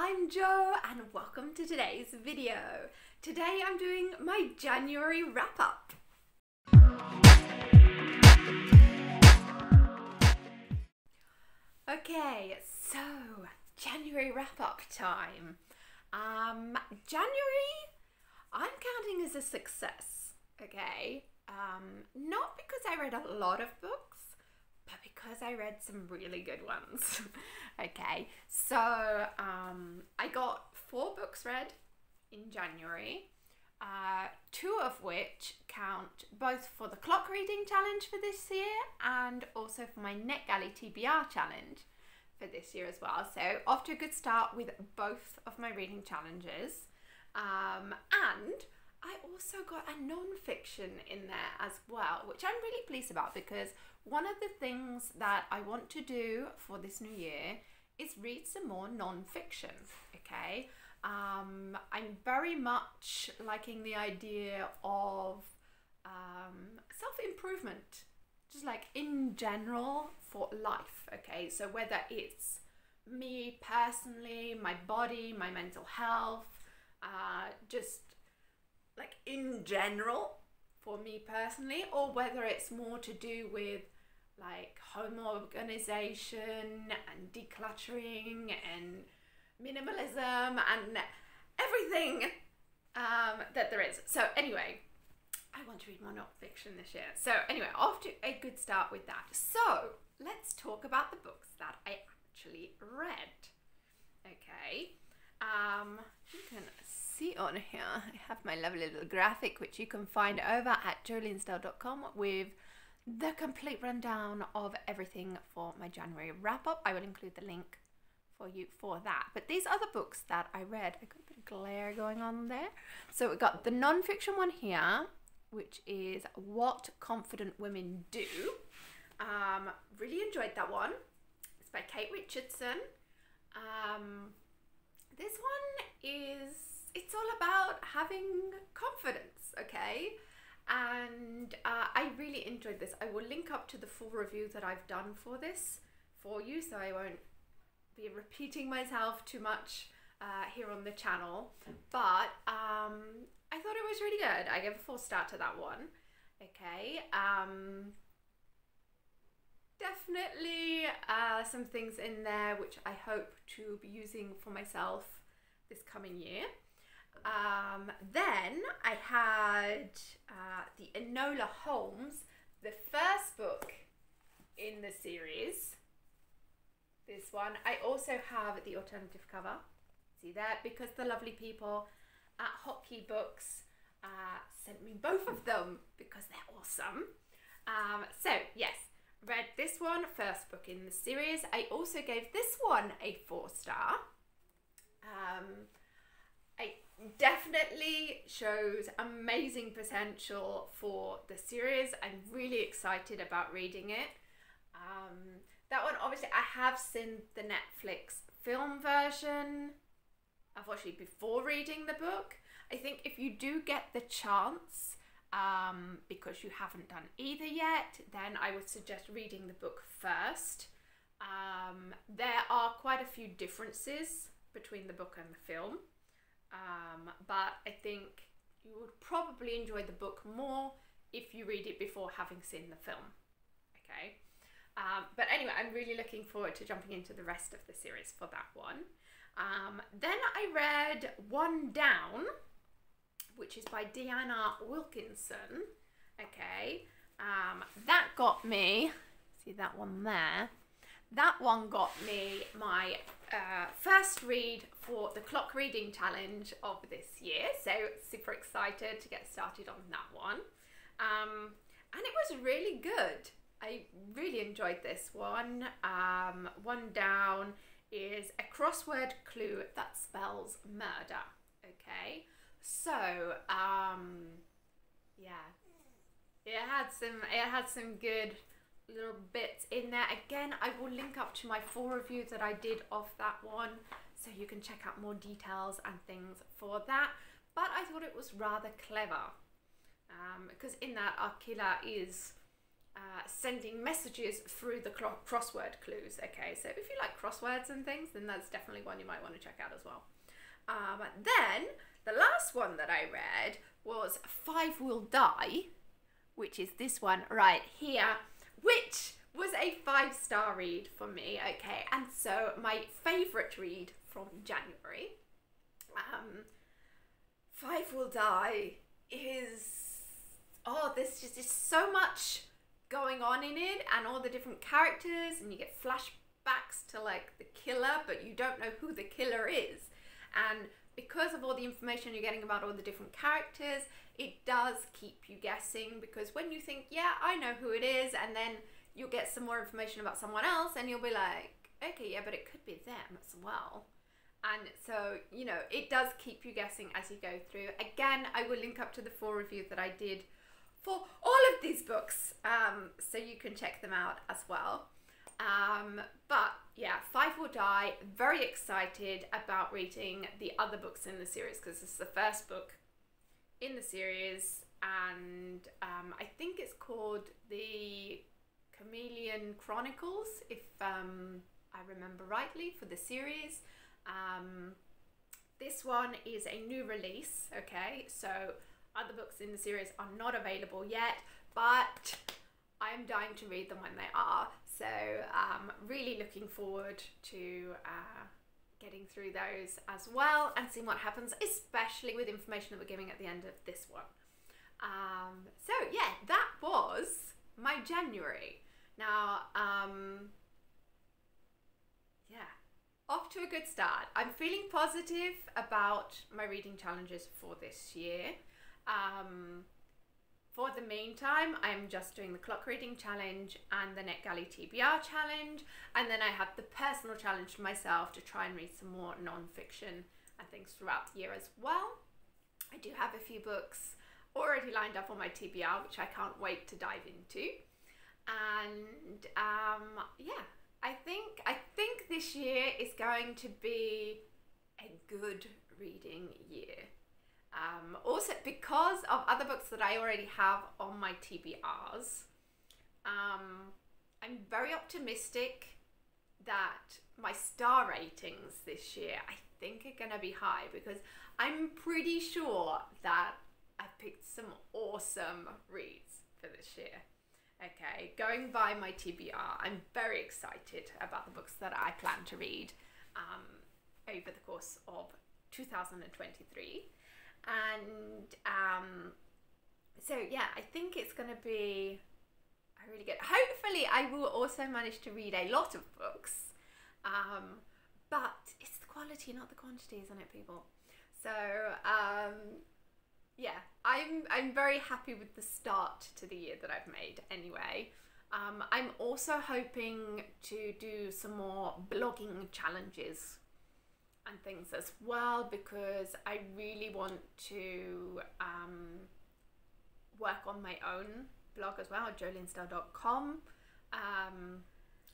I'm Jo and welcome to today's video. Today I'm doing my January wrap-up. Okay, so January wrap-up time. January, I'm counting as a success, okay? Not because I read a lot of books, but because I read some really good ones. Okay, so I got 4 books read in January, 2 of which count both for the clock reading challenge for this year and also for my Galley TBR challenge for this year as well. So off to a good start with both of my reading challenges. And I also got a non-fiction in there as well, which I'm really pleased about, because one of the things that I want to do for this new year is read some more non-fiction, okay? I'm very much liking the idea of self-improvement, just like in general for life, okay? So whether it's me personally, my body, my mental health, just like in general for me personally, or whether it's more to do with like home organization and decluttering and minimalism and everything that there is. So anyway, I want to read more non-fiction this year. So anyway, off to a good start with that. So let's talk about the books that I actually read. Okay, you can see on here, I have my lovely little graphic, which you can find over at joliensdale.com with the complete rundown of everything for my January wrap-up. I will include the link for you for that. But these other books that I read, I got a bit of glare going on there. So we got the non-fiction one here, which is What Confident Women Do. Really enjoyed that one. It's by Kate Richardson. This one it's all about having confidence, okay? And I really enjoyed this. I will link up to the full review that I've done for this for you, so I won't be repeating myself too much here on the channel. But I thought it was really good. I gave a 4-star to that one. Okay. Definitely some things in there which I hope to be using for myself this coming year. Then I had the Enola Holmes, the first book in the series. This one. I also have the alternative cover. See that? Because the lovely people at Hotkey Books sent me both of them because they're awesome. So yes, read this one, first book in the series. I also gave this one a 4-star. It definitely shows amazing potential for the series. I'm really excited about reading it. That one, obviously, I have seen the Netflix film version, unfortunately, before reading the book. I think if you do get the chance, because you haven't done either yet, then I would suggest reading the book first. There are quite a few differences between the book and the film, but I think you would probably enjoy the book more if you read it before having seen the film. Okay, but anyway, I'm really looking forward to jumping into the rest of the series for that one. Then I read One Down, which is by Deanna Wilkinson. Okay, that got me, see that one there? That one got me my first read for the clock reading challenge of this year. So super excited to get started on that one. And it was really good. I really enjoyed this one. One Down is a crossword clue that spells murder. Okay, so yeah, it had some good little bits in there. Again, I will link up to my full review that I did of that one, so you can check out more details and things for that. But I thought it was rather clever, because in that our killer is sending messages through the crossword clues. Okay, so if you like crosswords and things, then that's definitely one you might want to check out as well. Then the last one that I read was Five Will Die, which is this one right here, which was a 5-star read for me. Okay, and so my favourite read from January, Five Will Die, is, oh, there's just so much going on in it, and all the different characters, and you get flashbacks to like the killer, but you don't know who the killer is. And because of all the information you're getting about all the different characters, it does keep you guessing, because when you think, yeah, I know who it is, and then you'll get some more information about someone else, and you'll be like, okay, yeah, but it could be them as well. And so, you know, it does keep you guessing as you go through. Again, I will link up to the full review that I did for all of these books, so you can check them out as well. But yeah, Five Will Die, very excited about reading the other books in the series, because this is the first book in the series, and I think it's called the Chameleon Chronicles, if I remember rightly, for the series. This one is a new release, okay, so other books in the series are not available yet, but I'm dying to read them when they are. So really looking forward to getting through those as well, and seeing what happens, especially with information that we're giving at the end of this one. So yeah, that was my January. Now, yeah, off to a good start. I'm feeling positive about my reading challenges for this year. For the meantime, I'm just doing the clock reading challenge and the Galley TBR challenge, and then I have the personal challenge to myself to try and read some more non-fiction and things throughout the year as well. I do have a few books already lined up on my TBR, which I can't wait to dive into. And yeah, I think this year is going to be a good reading year. Also, because of other books that I already have on my TBRs, I'm very optimistic that my star ratings this year, I think, are going to be high, because I'm pretty sure that I picked some awesome reads for this year. Okay, going by my TBR, I'm very excited about the books that I plan to read over the course of 2023. And so yeah, I think it's going to be really good. Hopefully I will also manage to read a lot of books, but it's the quality, not the quantity, isn't it, people? So yeah, I'm very happy with the start to the year that I've made anyway. I'm also hoping to do some more blogging challenges and things as well, because I really want to work on my own blog as well, jolienstar.com,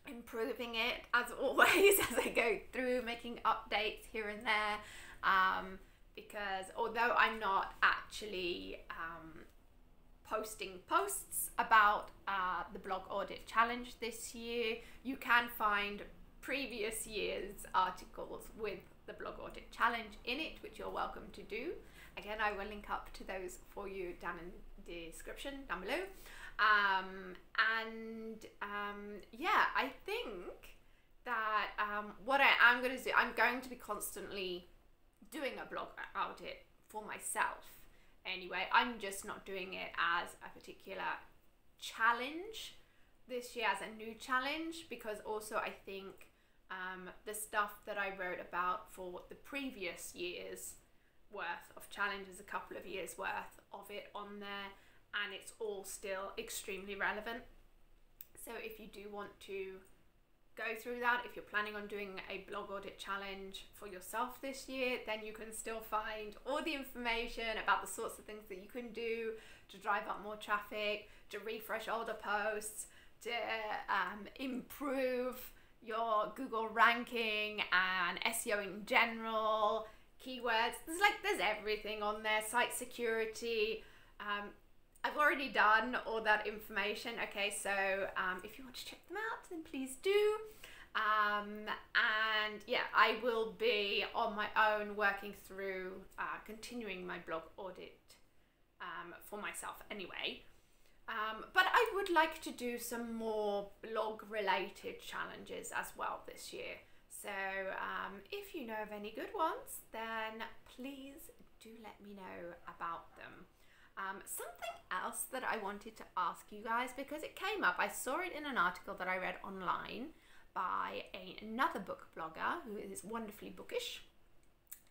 improving it as always as I go through, making updates here and there, because although I'm not actually posting posts about the blog audit challenge this year, you can find previous year's articles with the blog audit challenge in it, which you're welcome to do. Again, I will link up to those for you down in the description down below. Yeah, I think that what I am going to do, I'm going to be constantly doing a blog audit for myself anyway. I'm just not doing it as a particular challenge this year, as a new challenge, because also I think the stuff that I wrote about for the previous year's worth of challenges, a couple of years worth of it on there, and it's all still extremely relevant. So if you do want to go through that, if you're planning on doing a blog audit challenge for yourself this year, then you can still find all the information about the sorts of things that you can do to drive up more traffic, to refresh older posts, to improve your Google ranking and SEO in general, keywords. There's everything on there, site security, I've already done all that information. Okay, so if you want to check them out, then please do. And yeah, I will be on my own working through continuing my blog audit for myself anyway. But I would like to do some more blog related challenges as well this year. So if you know of any good ones, then please do let me know about them. Something else that I wanted to ask you guys, because it came up, I saw it in an article that I read online by another book blogger who is wonderfully bookish.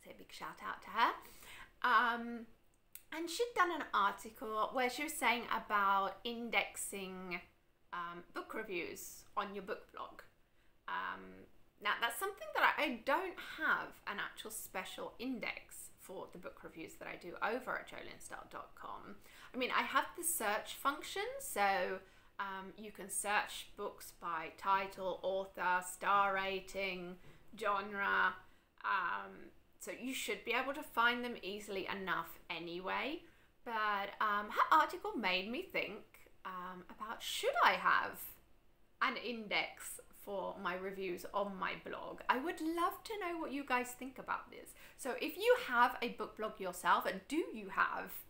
So a big shout out to her. And she'd done an article where she was saying about indexing book reviews on your book blog. Now that's something that I don't have an actual special index for the book reviews that I do over at jolienstyle.com. I mean, I have the search function, so you can search books by title, author, star rating, genre, so you should be able to find them easily enough anyway. But her article made me think about, should I have an index for my reviews on my blog? I would love to know what you guys think about this. So if you have a book blog yourself, do you have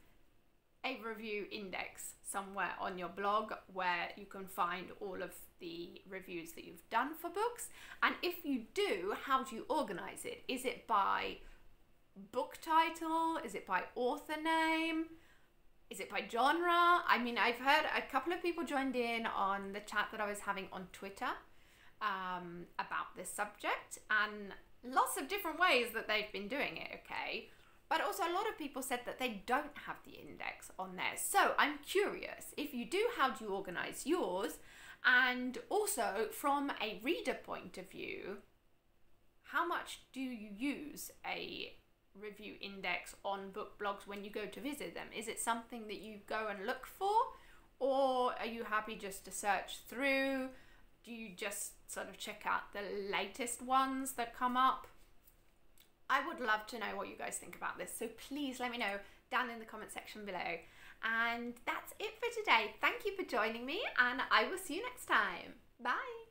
a review index somewhere on your blog where you can find all of the reviews that you've done for books? And if you do, how do you organize it? Is it by book title? Is it by author name? Is it by genre? I mean, I've heard a couple of people joined in on the chat that I was having on Twitter about this subject, and lots of different ways that they've been doing it, okay? But also a lot of people said that they don't have the index on there. So I'm curious, if you do, how do you organize yours? And also from a reader point of view, how much do you use a review index on book blogs when you go to visit them? Is it something that you go and look for, or are you happy just to search through? Do you just sort of check out the latest ones that come up? I would love to know what you guys think about this, so please let me know down in the comment section below. And that's it for today. Thank you for joining me, and I will see you next time. Bye.